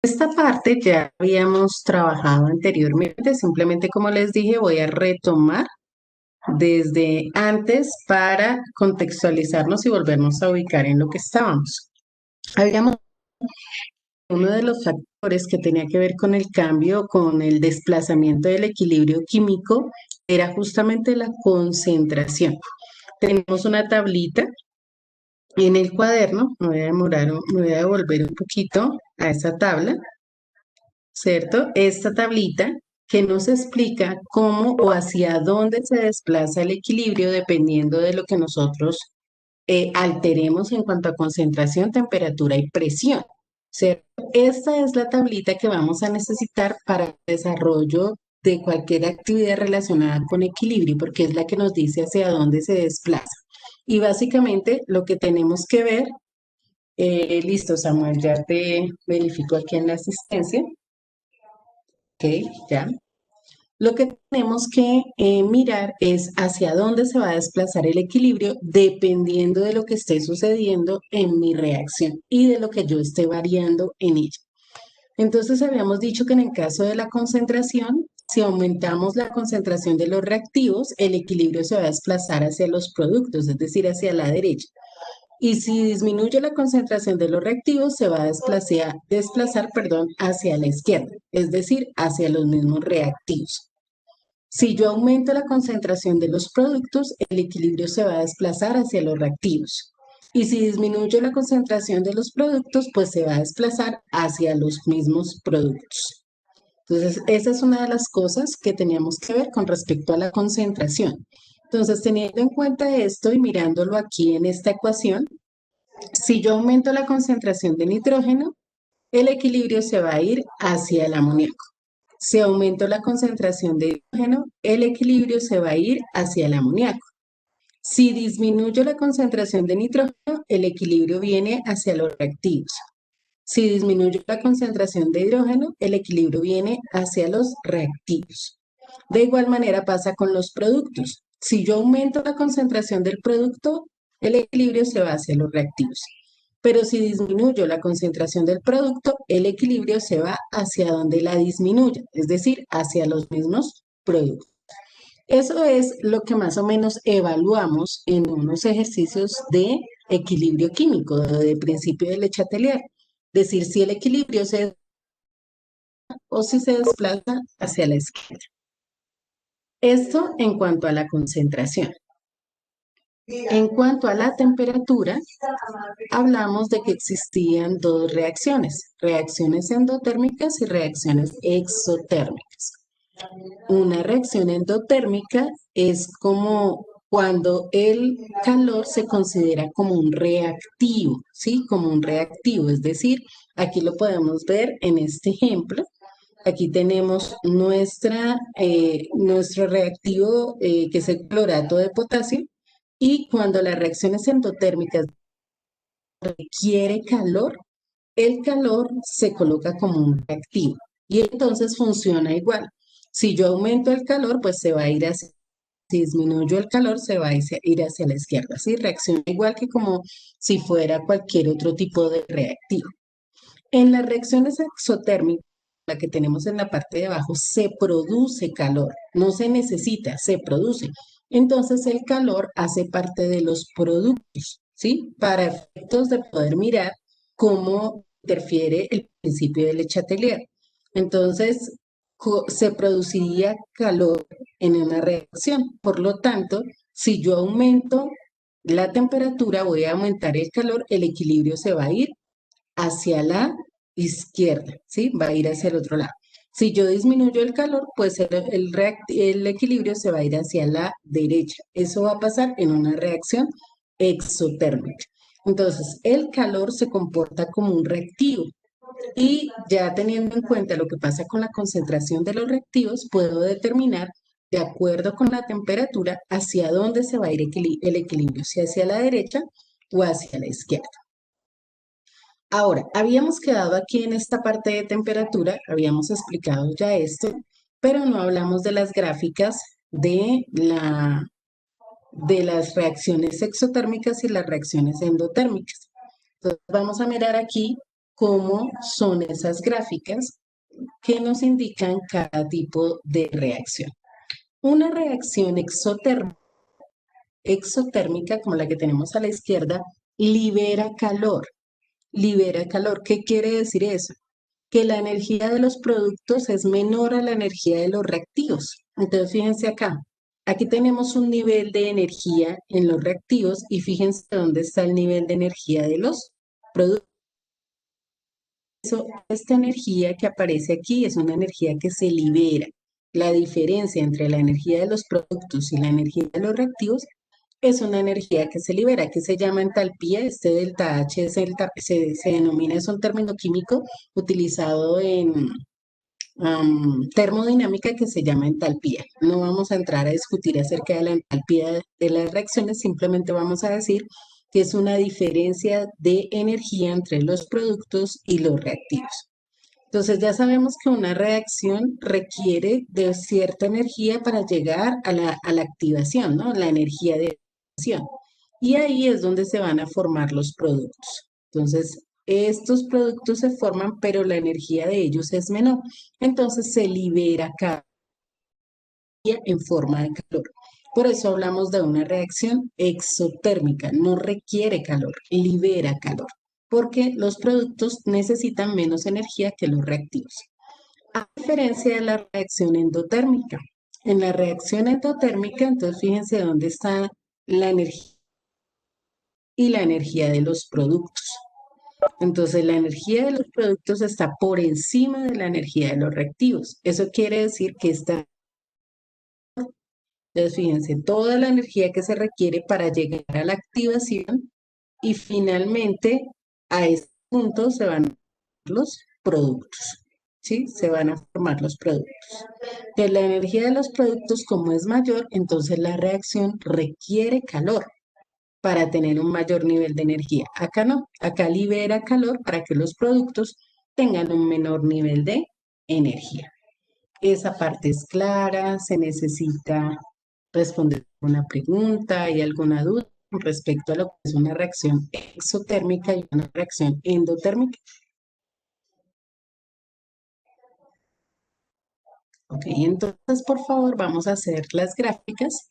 Esta parte ya habíamos trabajado anteriormente, simplemente como les dije, voy a retomar desde antes para contextualizarnos y volvernos a ubicar en lo que estábamos. Habíamos uno de los factores que tenía que ver con el cambio, con el desplazamiento del equilibrio químico, era justamente la concentración. Tenemos una tablita en el cuaderno, me voy a demorar, me voy a devolver un poquito a esa tabla. ¿Cierto? Esta tablita que nos explica cómo o hacia dónde se desplaza el equilibrio dependiendo de lo que nosotros alteremos en cuanto a concentración, temperatura y presión. ¿Cierto? Esta es la tablita que vamos a necesitar para el desarrollo de cualquier actividad relacionada con equilibrio, porque es la que nos dice hacia dónde se desplaza. Y básicamente lo que tenemos que ver, listo, Samuel, ya te verifico aquí en la asistencia. Ok, ya. Lo que tenemos que mirar es hacia dónde se va a desplazar el equilibrio dependiendo de lo que esté sucediendo en mi reacción y de lo que yo esté variando en ella. Entonces habíamos dicho que en el caso de la concentración, si aumentamos la concentración de los reactivos, el equilibrio se va a desplazar hacia los productos, es decir, hacia la derecha. Y si disminuye la concentración de los reactivos, se va a desplazar, perdón, hacia la izquierda, es decir, hacia los mismos reactivos. Si yo aumento la concentración de los productos, el equilibrio se va a desplazar hacia los reactivos. Y si disminuyo la concentración de los productos, pues se va a desplazar hacia los mismos productos. Entonces, esa es una de las cosas que teníamos que ver con respecto a la concentración. Entonces, teniendo en cuenta esto y mirándolo aquí en esta ecuación, si yo aumento la concentración de nitrógeno, el equilibrio se va a ir hacia el amoníaco. Si aumento la concentración de hidrógeno, el equilibrio se va a ir hacia el amoníaco. Si disminuyo la concentración de nitrógeno, el equilibrio viene hacia los reactivos. Si disminuyo la concentración de hidrógeno, el equilibrio viene hacia los reactivos. De igual manera pasa con los productos. Si yo aumento la concentración del producto, el equilibrio se va hacia los reactivos. Pero si disminuyo la concentración del producto, el equilibrio se va hacia donde la disminuya, es decir, hacia los mismos productos. Eso es lo que más o menos evaluamos en unos ejercicios de equilibrio químico, de principio de Le Chatelier. Decir si el equilibrio se o si se desplaza hacia la izquierda. Esto en cuanto a la concentración. En cuanto a la temperatura, hablamos de que existían dos reacciones endotérmicas y reacciones exotérmicas. Una reacción endotérmica es como cuando el calor se considera como un reactivo, ¿sí? Como un reactivo, es decir, aquí lo podemos ver en este ejemplo. Aquí tenemos nuestro reactivo que es el clorato de potasio y cuando las reacciones endotérmicas requiere calor, el calor se coloca como un reactivo y entonces funciona igual. Si yo aumento el calor, pues se va a ir hacia, si disminuyo el calor, se va a ir hacia la izquierda, ¿sí? Reacciona igual que como si fuera cualquier otro tipo de reactivo. En las reacciones exotérmicas, la que tenemos en la parte de abajo, se produce calor, no se necesita, se produce. Entonces el calor hace parte de los productos, ¿sí? Para efectos de poder mirar cómo interfiere el principio de Le Chatelier. Entonces, se produciría calor en una reacción. Por lo tanto, si yo aumento la temperatura, voy a aumentar el calor, el equilibrio se va a ir hacia la izquierda, ¿sí? Va a ir hacia el otro lado. Si yo disminuyo el calor, pues el equilibrio se va a ir hacia la derecha. Eso va a pasar en una reacción exotérmica. Entonces, el calor se comporta como un reactivo. Y ya teniendo en cuenta lo que pasa con la concentración de los reactivos, puedo determinar, de acuerdo con la temperatura, hacia dónde se va a ir el equilibrio, si hacia la derecha o hacia la izquierda. Ahora, habíamos quedado aquí en esta parte de temperatura, habíamos explicado ya esto, pero no hablamos de las gráficas de las reacciones exotérmicas y las reacciones endotérmicas. Entonces, vamos a mirar aquí cómo son esas gráficas que nos indican cada tipo de reacción. Una reacción exotérmica, como la que tenemos a la izquierda, libera calor. Libera calor. ¿Qué quiere decir eso? Que la energía de los productos es menor a la energía de los reactivos. Entonces, fíjense acá. Aquí tenemos un nivel de energía en los reactivos y fíjense dónde está el nivel de energía de los productos. Esta energía que aparece aquí es una energía que se libera. La diferencia entre la energía de los productos y la energía de los reactivos es una energía que se libera, que se llama entalpía. Este delta H es se denomina, es un término químico utilizado en termodinámica que se llama entalpía. No vamos a entrar a discutir acerca de la entalpía de las reacciones, simplemente vamos a decir que es una diferencia de energía entre los productos y los reactivos. Entonces ya sabemos que una reacción requiere de cierta energía para llegar a la activación, ¿no? La energía de acción. Y ahí es donde se van a formar los productos. Entonces, estos productos se forman, pero la energía de ellos es menor. Entonces se libera cada día en forma de calor. Por eso hablamos de una reacción exotérmica, no requiere calor, libera calor, porque los productos necesitan menos energía que los reactivos. A diferencia de la reacción endotérmica. En la reacción endotérmica, entonces fíjense dónde está la energía y la energía de los productos. Entonces, la energía de los productos está por encima de la energía de los reactivos. Eso quiere decir que está, entonces fíjense, toda la energía que se requiere para llegar a la activación y finalmente a este punto se van a formar los productos, ¿sí? Se van a formar los productos. Que la energía de los productos, como es mayor, entonces la reacción requiere calor para tener un mayor nivel de energía. Acá no, acá libera calor para que los productos tengan un menor nivel de energía. Esa parte es clara, se necesita responder una pregunta, ¿hay alguna duda con respecto a lo que es una reacción exotérmica y una reacción endotérmica? Ok, entonces por favor vamos a hacer las gráficas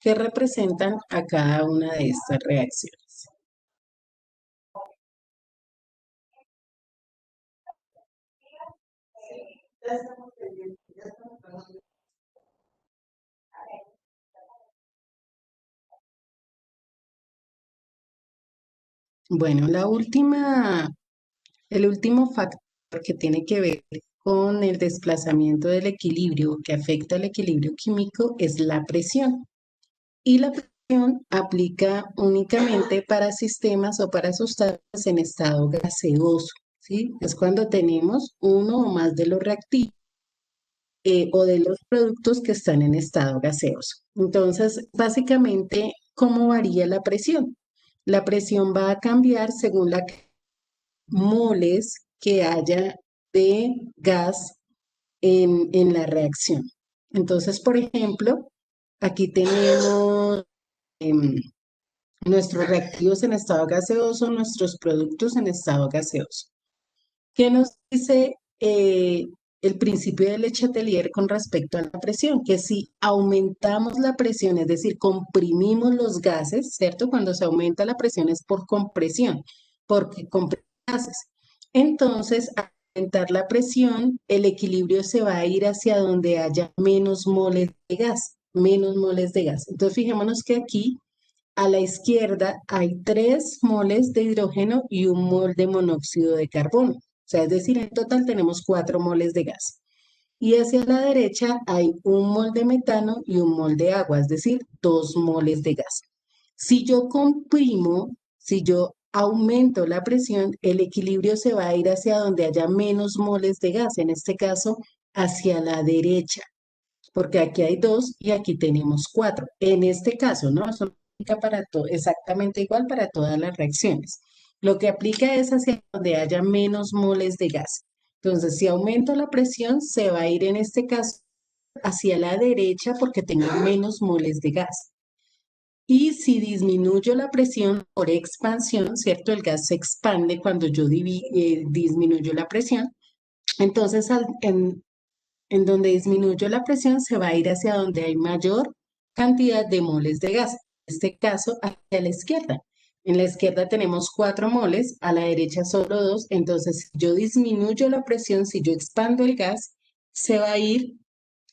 que representan a cada una de estas reacciones. Bueno, el último factor que tiene que ver con el desplazamiento del equilibrio que afecta al equilibrio químico es la presión. Y la presión aplica únicamente para sistemas o para sustancias en estado gaseoso, ¿sí? Es cuando tenemos uno o más de los reactivos o de los productos que están en estado gaseoso. Entonces, básicamente, ¿cómo varía la presión? La presión va a cambiar según la moles que haya de gas en la reacción. Entonces, por ejemplo, aquí tenemos nuestros reactivos en estado gaseoso, nuestros productos en estado gaseoso. ¿Qué nos dice el principio de Le Chatelier con respecto a la presión? Que si aumentamos la presión, es decir, comprimimos los gases, ¿cierto? Cuando se aumenta la presión es por compresión, porque comprimimos gases. Entonces, al aumentar la presión, el equilibrio se va a ir hacia donde haya menos moles de gas, menos moles de gas. Entonces, fijémonos que aquí a la izquierda hay 3 moles de hidrógeno y un mol de monóxido de carbono. O sea, es decir, en total tenemos 4 moles de gas. Y hacia la derecha hay un mol de metano y un mol de agua, es decir, 2 moles de gas. Si yo comprimo, si yo aumento la presión, el equilibrio se va a ir hacia donde haya menos moles de gas, en este caso hacia la derecha, porque aquí hay 2 y aquí tenemos 4. En este caso, ¿no? Eso aplica para todo, exactamente igual para todas las reacciones. Lo que aplica es hacia donde haya menos moles de gas. Entonces, si aumento la presión, se va a ir en este caso hacia la derecha porque tengo menos moles de gas. Y si disminuyo la presión por expansión, ¿cierto? El gas se expande cuando yo disminuyo la presión. Entonces, en donde disminuyo la presión, se va a ir hacia donde hay mayor cantidad de moles de gas. En este caso, hacia la izquierda. En la izquierda tenemos 4 moles, a la derecha solo 2. Entonces, si yo disminuyo la presión, si yo expando el gas, se va a ir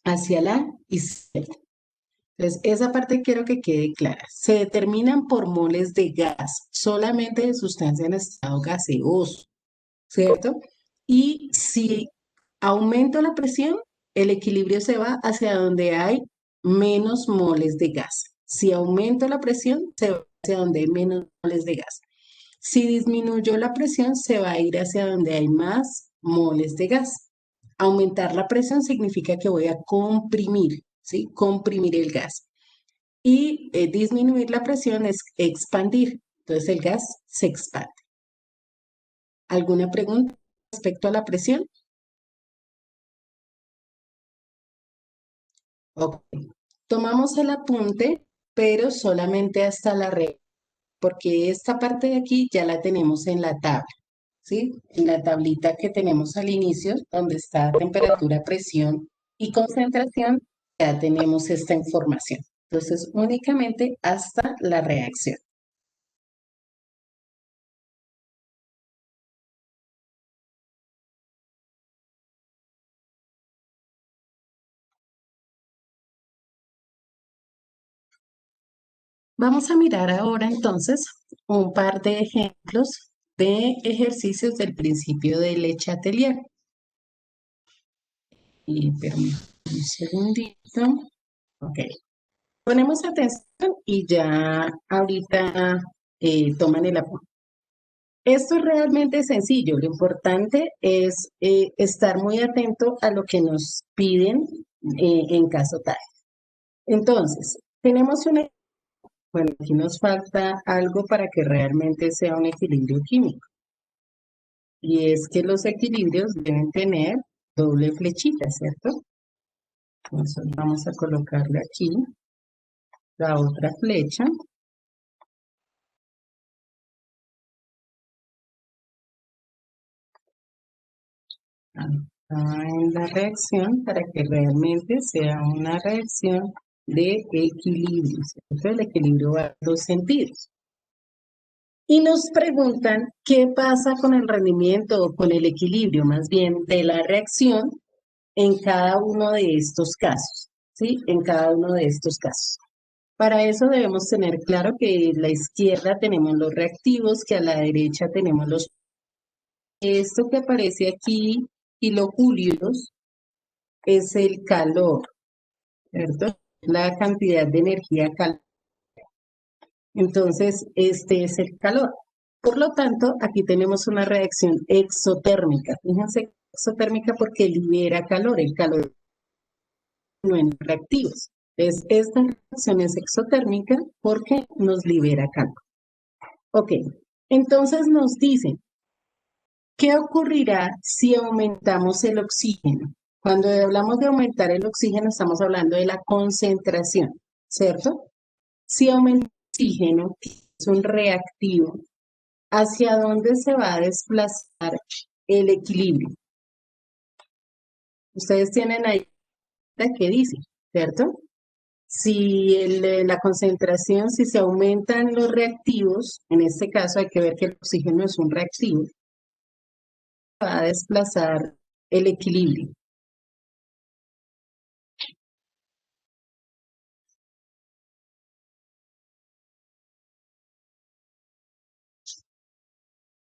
hacia la izquierda. Entonces, esa parte quiero que quede clara. Se determinan por moles de gas, solamente de sustancia en estado gaseoso, ¿cierto? Y si aumento la presión, el equilibrio se va hacia donde hay menos moles de gas. Si aumento la presión, se va hacia donde hay menos moles de gas. Si disminuyo la presión, se va a ir hacia donde hay más moles de gas. Aumentar la presión significa que voy a comprimir, ¿sí? Comprimir el gas. Y disminuir la presión es expandir. Entonces el gas se expande. ¿Alguna pregunta respecto a la presión? Ok. Tomamos el apunte, pero solamente hasta la regla, porque esta parte de aquí ya la tenemos en la tabla, ¿sí? En la tablita que tenemos al inicio, donde está temperatura, presión y concentración, ya tenemos esta información. Entonces, únicamente hasta la reacción. Vamos a mirar ahora entonces un par de ejemplos de ejercicios del principio de Le Chatelier. Y permítanme un segundito. Ok. Ponemos atención y ya ahorita toman el apunte. Esto es realmente sencillo. Lo importante es estar muy atento a lo que nos piden en caso tal. Entonces, tenemos un, bueno, aquí nos falta algo para que realmente sea un equilibrio químico. Y es que los equilibrios deben tener doble flechita, ¿cierto? Entonces vamos a colocarle aquí la otra flecha. En la reacción para que realmente sea una reacción de equilibrio, ¿cierto? El equilibrio va en dos sentidos. Y nos preguntan qué pasa con el rendimiento o con el equilibrio, más bien, de la reacción en cada uno de estos casos, ¿sí? En cada uno de estos casos. Para eso debemos tener claro que a la izquierda tenemos los reactivos, que a la derecha tenemos los... Esto que aparece aquí, kilojulios, es el calor, ¿cierto? La cantidad de energía calórica. Entonces, este es el calor. Por lo tanto, aquí tenemos una reacción exotérmica. Fíjense, exotérmica porque libera calor. El calor no en reactivos. Entonces, esta reacción es exotérmica porque nos libera calor. Ok, entonces nos dicen, ¿qué ocurrirá si aumentamos el oxígeno? Cuando hablamos de aumentar el oxígeno, estamos hablando de la concentración, ¿cierto? Si aumenta el oxígeno, que es un reactivo, ¿hacia dónde se va a desplazar el equilibrio? Ustedes tienen ahí que dice, ¿cierto? Si la concentración, si se aumentan los reactivos, en este caso hay que ver que el oxígeno es un reactivo, va a desplazar el equilibrio.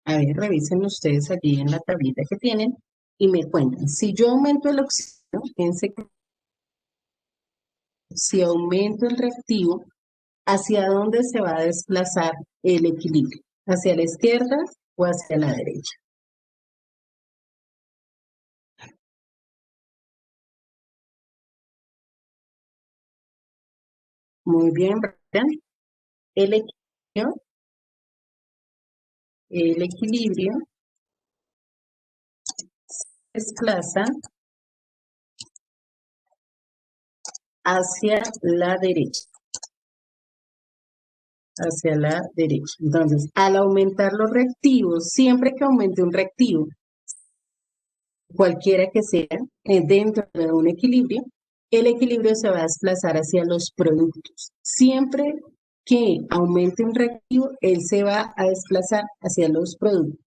A ver, revisen ustedes allí en la tablita que tienen y me cuentan. Si yo aumento el oxígeno, fíjense que si aumento el reactivo, ¿hacia dónde se va a desplazar el equilibrio? ¿Hacia la izquierda o hacia la derecha? Muy bien, Brian. El equilibrio, el equilibrio desplaza hacia la derecha. hacia la derecha. Entonces, al aumentar los reactivos, siempre que aumente un reactivo, cualquiera que sea, dentro de un equilibrio, el equilibrio se va a desplazar hacia los productos. Siempre que aumente un reactivo, él se va a desplazar hacia los productos.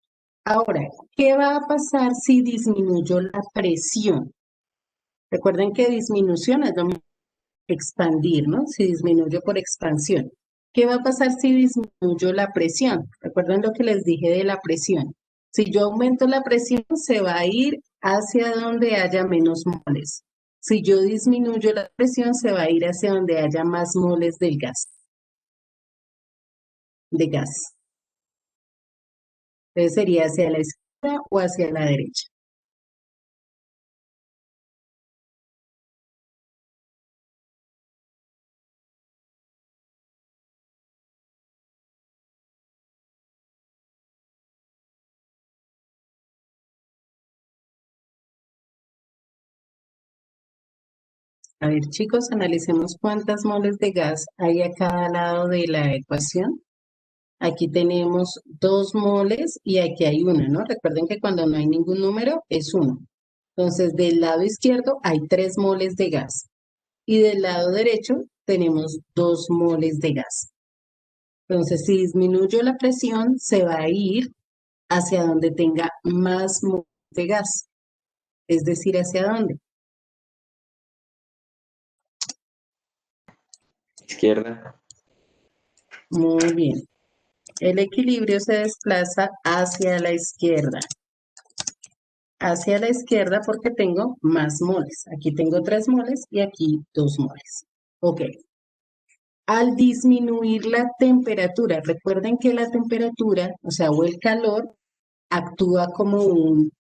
Ahora, ¿qué va a pasar si disminuyó la presión? Recuerden que disminución es lo mismo que expandir, ¿no? Si disminuyo por expansión. ¿Qué va a pasar si disminuyo la presión? Recuerden lo que les dije de la presión. Si yo aumento la presión, se va a ir hacia donde haya menos moles. Si yo disminuyo la presión, se va a ir hacia donde haya más moles del gas, de gas. Entonces sería hacia la izquierda o hacia la derecha. A ver, chicos, analicemos cuántas moles de gas hay a cada lado de la ecuación. Aquí tenemos 2 moles y aquí hay una, ¿no? Recuerden que cuando no hay ningún número es uno. Entonces, del lado izquierdo hay 3 moles de gas y del lado derecho tenemos 2 moles de gas. Entonces, si disminuyo la presión, se va a ir hacia donde tenga más moles de gas, es decir, ¿hacia dónde? Izquierda. Muy bien. El equilibrio se desplaza hacia la izquierda porque tengo más moles. Aquí tengo 3 moles y aquí 2 moles. Ok. Al disminuir la temperatura, recuerden que la temperatura, o sea, o el calor, actúa como un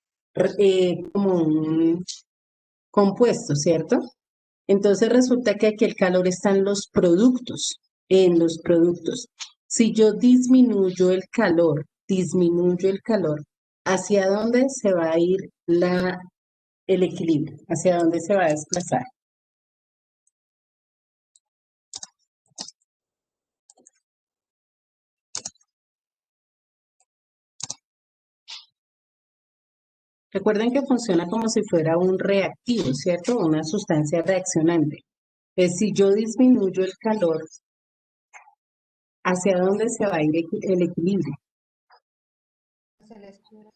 compuesto, ¿cierto? Entonces resulta que aquí el calor está en los productos. Si yo disminuyo el calor, ¿hacia dónde se va a ir el equilibrio? ¿Hacia dónde se va a desplazar? Recuerden que funciona como si fuera un reactivo, ¿cierto? Una sustancia reaccionante. Entonces, si yo disminuyo el calor, ¿hacia dónde se va a ir el equilibrio? Hacia la izquierda.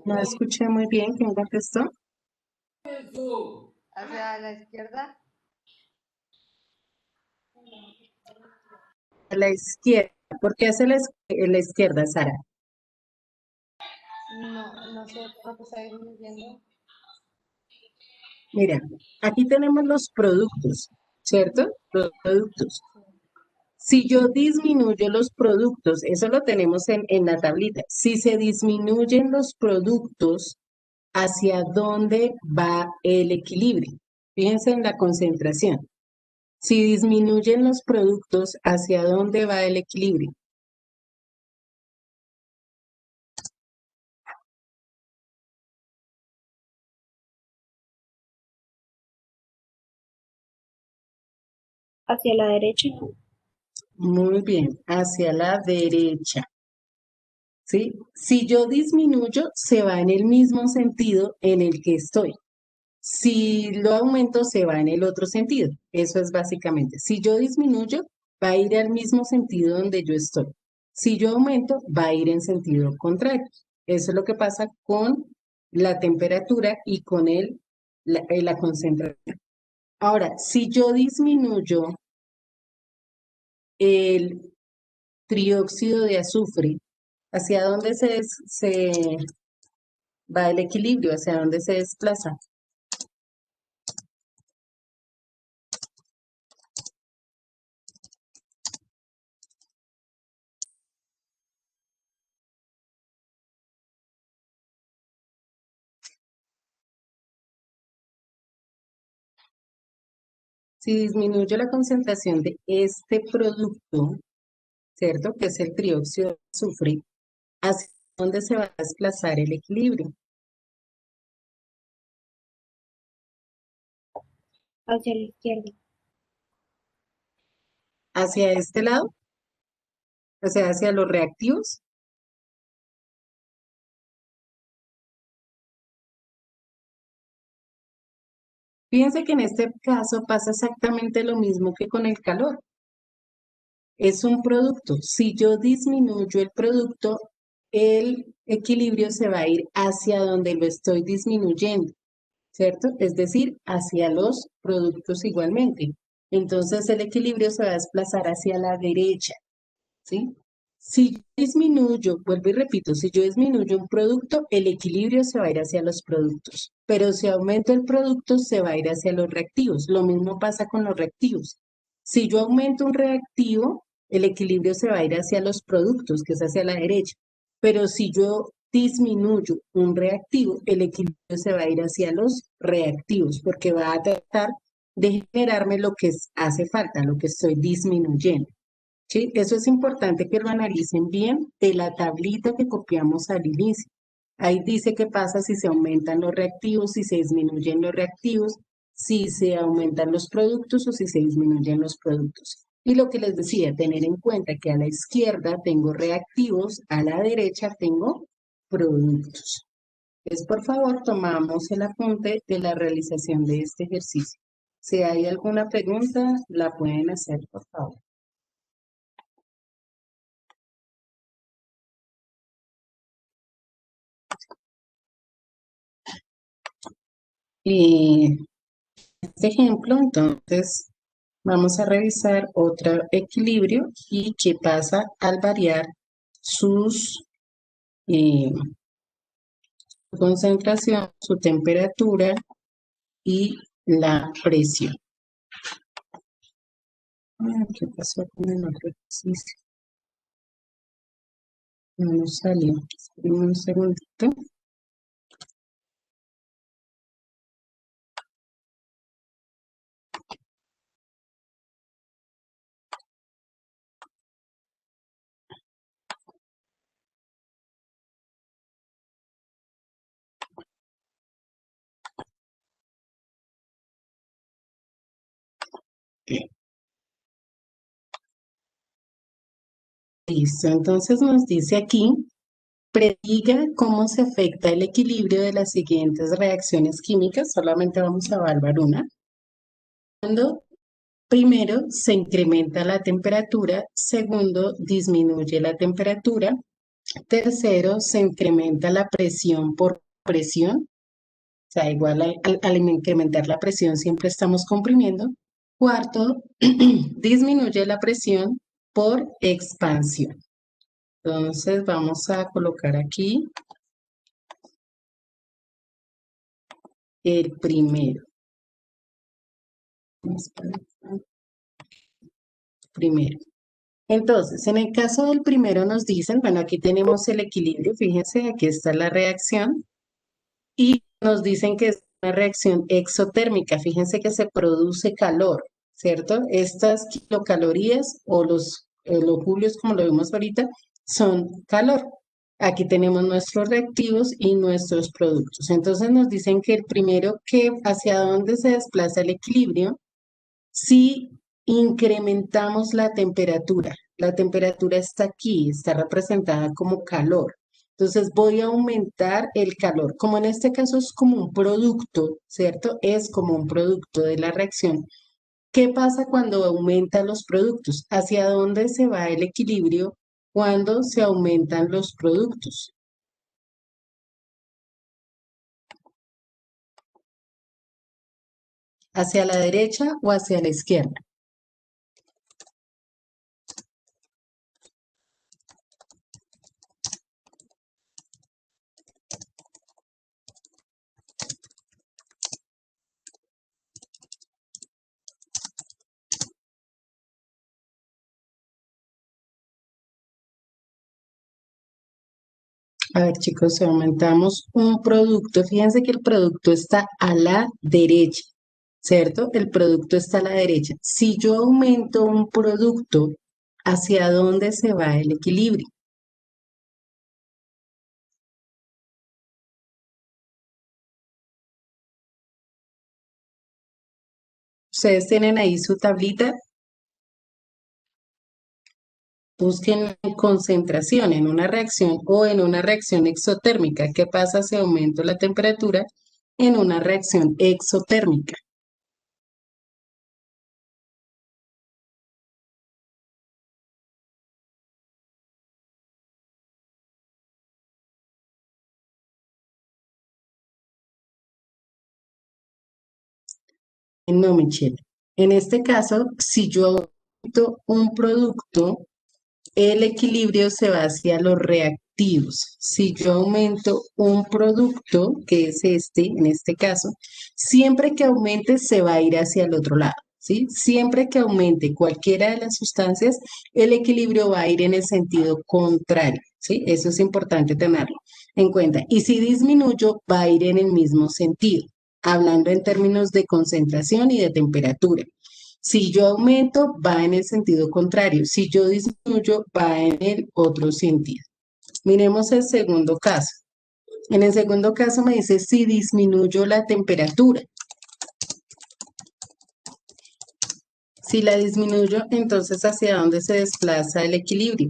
No escuché muy bien quién contestó. Hacia la izquierda. A la izquierda. ¿Por qué hacia la izquierda, Sara? No sé por qué está disminuyendo. Mira, aquí tenemos los productos, ¿cierto? Los productos. Si yo disminuyo los productos, eso lo tenemos en la tablita. Si se disminuyen los productos, ¿hacia dónde va el equilibrio? Fíjense en la concentración. Si disminuyen los productos, ¿hacia dónde va el equilibrio? Hacia la derecha. Muy bien, hacia la derecha. ¿Sí? Si yo disminuyo, se va en el mismo sentido en el que estoy. Si lo aumento, se va en el otro sentido. Eso es básicamente. Si yo disminuyo, va a ir al mismo sentido donde yo estoy. Si yo aumento, va a ir en sentido contrario. Eso es lo que pasa con la temperatura y con la concentración. Ahora, si yo disminuyo el trióxido de azufre, ¿hacia dónde se va el equilibrio? ¿Hacia dónde se desplaza? Si disminuyo la concentración de este producto, ¿cierto? Que es el trióxido de azufre, ¿hacia dónde se va a desplazar el equilibrio? hacia la izquierda, ¿Hacia este lado? O sea, hacia los reactivos. Fíjense que en este caso pasa exactamente lo mismo que con el calor. Es un producto. Si yo disminuyo el producto, el equilibrio se va a ir hacia donde lo estoy disminuyendo, ¿cierto? Es decir, hacia los productos igualmente. Entonces el equilibrio se va a desplazar hacia la derecha, ¿sí? Si yo disminuyo, vuelvo y repito, si yo disminuyo un producto, el equilibrio se va a ir hacia los productos, pero si aumento el producto, se va a ir hacia los reactivos. Lo mismo pasa con los reactivos. Si yo aumento un reactivo, el equilibrio se va a ir hacia los productos, que es hacia la derecha, pero si yo disminuyo un reactivo, el equilibrio se va a ir hacia los reactivos, porque va a tratar de generarme lo que hace falta, lo que estoy disminuyendo. ¿Sí? Eso es importante que lo analicen bien de la tablita que copiamos al inicio. Ahí dice qué pasa si se aumentan los reactivos, si se disminuyen los reactivos, si se aumentan los productos o si se disminuyen los productos. Y lo que les decía, tener en cuenta que a la izquierda tengo reactivos, a la derecha tengo productos. Entonces, por favor, tomamos el apunte de la realización de este ejercicio. Si hay alguna pregunta, la pueden hacer, por favor. Y este ejemplo, entonces, vamos a revisar otro equilibrio y qué pasa al variar sus, eh, su concentración, su temperatura y la presión. ¿Qué pasó con el otro ejercicio? No nos salió. Esperen un segundito. Listo, entonces nos dice aquí, prediga cómo se afecta el equilibrio de las siguientes reacciones químicas. Solamente vamos a evaluar una. Cuando primero, se incrementa la temperatura. Segundo, disminuye la temperatura. Tercero, se incrementa la presión por presión. O sea, igual al incrementar la presión siempre estamos comprimiendo. Cuarto, disminuye la presión por expansión. Entonces vamos a colocar aquí el primero. Primero. Entonces, en el caso del primero nos dicen, bueno, aquí tenemos el equilibrio, fíjense, aquí está la reacción y nos dicen que es una reacción exotérmica, fíjense que se produce calor, ¿cierto? Estas kilocalorías o los julios, como lo vimos ahorita, son calor. Aquí tenemos nuestros reactivos y nuestros productos. Entonces nos dicen que el primero, que hacia dónde se desplaza el equilibrio, si incrementamos la temperatura está aquí, está representada como calor. Entonces voy a aumentar el calor. Como en este caso es como un producto, ¿cierto? Es como un producto de la reacción. ¿Qué pasa cuando aumentan los productos? ¿Hacia dónde se va el equilibrio cuando se aumentan los productos? ¿Hacia la derecha o hacia la izquierda? A ver, chicos, si aumentamos un producto, fíjense que el producto está a la derecha, ¿cierto? El producto está a la derecha. Si yo aumento un producto, ¿hacia dónde se va el equilibrio? Ustedes tienen ahí su tablita, busquen concentración en una reacción o en una reacción exotérmica. ¿Qué pasa si aumento la temperatura en una reacción exotérmica? No, Michelle. En este caso, si yo aumento un producto, el equilibrio se va hacia los reactivos. Si yo aumento un producto, que es este, en este caso, siempre que aumente se va a ir hacia el otro lado, ¿sí? Siempre que aumente cualquiera de las sustancias, el equilibrio va a ir en el sentido contrario, ¿sí? Eso es importante tenerlo en cuenta. Y si disminuyo, va a ir en el mismo sentido, hablando en términos de concentración y de temperatura. Si yo aumento, va en el sentido contrario. Si yo disminuyo, va en el otro sentido. Miremos el segundo caso. En el segundo caso me dice si disminuyo la temperatura. Si la disminuyo, entonces ¿hacia dónde se desplaza el equilibrio?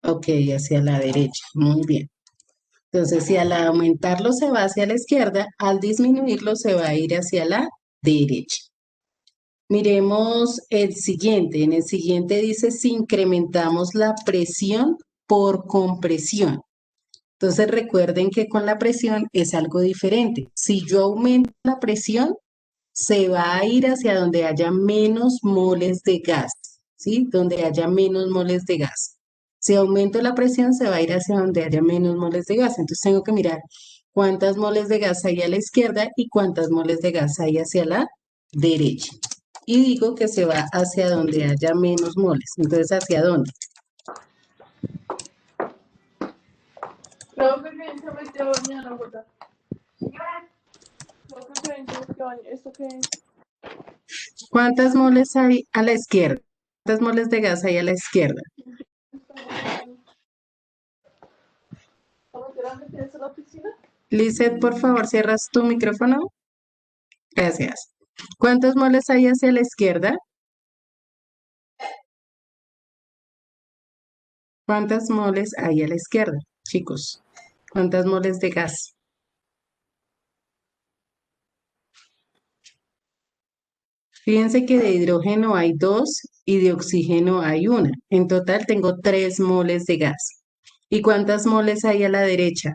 Ok, hacia la derecha. Muy bien. Entonces, si al aumentarlo se va hacia la izquierda, al disminuirlo se va a ir hacia la derecha. Miremos el siguiente. En el siguiente dice si incrementamos la presión por compresión. Entonces recuerden que con la presión es algo diferente. Si yo aumento la presión, se va a ir hacia donde haya menos moles de gas, ¿sí? Donde haya menos moles de gas. Si aumento la presión, se va a ir hacia donde haya menos moles de gas. Entonces tengo que mirar cuántas moles de gas hay a la izquierda y cuántas moles de gas hay hacia la derecha. Y digo que se va hacia donde haya menos moles. Entonces, ¿hacia dónde? Creo que se metió a bañar, abuela. Creo que se metió a bañar. ¿Esto qué es? ¿Cuántas moles hay a la izquierda? ¿Cuántas moles de gas hay a la izquierda? ¿Cómo te la metes a la piscina? Lizeth, por favor, cierras tu micrófono. Gracias. ¿Cuántos moles hay hacia la izquierda? ¿Cuántas moles hay a la izquierda, chicos? ¿Cuántas moles de gas? Fíjense que de hidrógeno hay 2 y de oxígeno hay una. En total tengo 3 moles de gas. ¿Y cuántas moles hay a la derecha?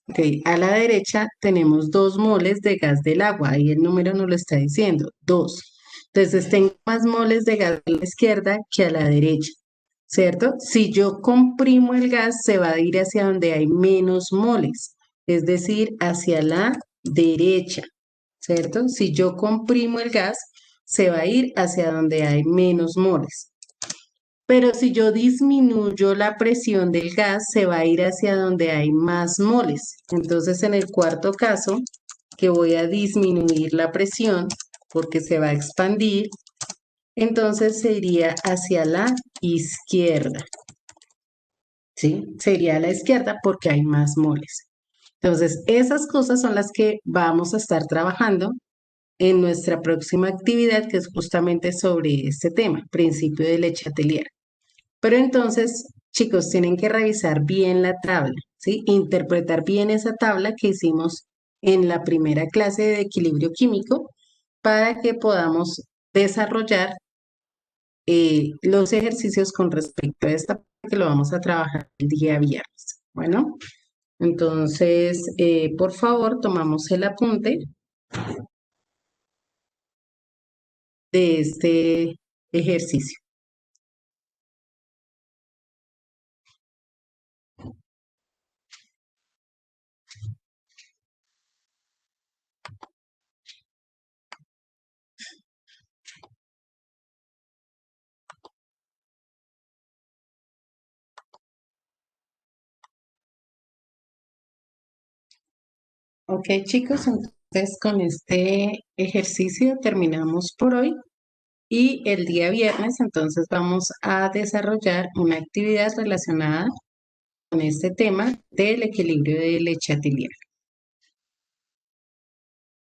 Ok, a la derecha tenemos 2 moles de gas del agua, ahí el número nos lo está diciendo, 2. Entonces tengo más moles de gas a la izquierda que a la derecha, ¿cierto? Si yo comprimo el gas, se va a ir hacia donde hay menos moles, es decir, hacia la derecha, ¿cierto? Si yo comprimo el gas, se va a ir hacia donde hay menos moles. Pero si yo disminuyo la presión del gas, se va a ir hacia donde hay más moles. Entonces, en el cuarto caso, que voy a disminuir la presión porque se va a expandir, entonces se iría hacia la izquierda. ¿Sí? Sería a la izquierda porque hay más moles. Entonces, esas cosas son las que vamos a estar trabajando en nuestra próxima actividad, que es justamente sobre este tema, principio de Le Chatelier. Pero entonces, chicos, tienen que revisar bien la tabla, ¿sí? Interpretar bien esa tabla que hicimos en la primera clase de equilibrio químico para que podamos desarrollar los ejercicios con respecto a esta, que lo vamos a trabajar el día viernes. Bueno, entonces, por favor, tomamos el apunte de este ejercicio. Ok, chicos, entonces con este ejercicio terminamos por hoy y el día viernes entonces vamos a desarrollar una actividad relacionada con este tema del equilibrio de leche atiliar.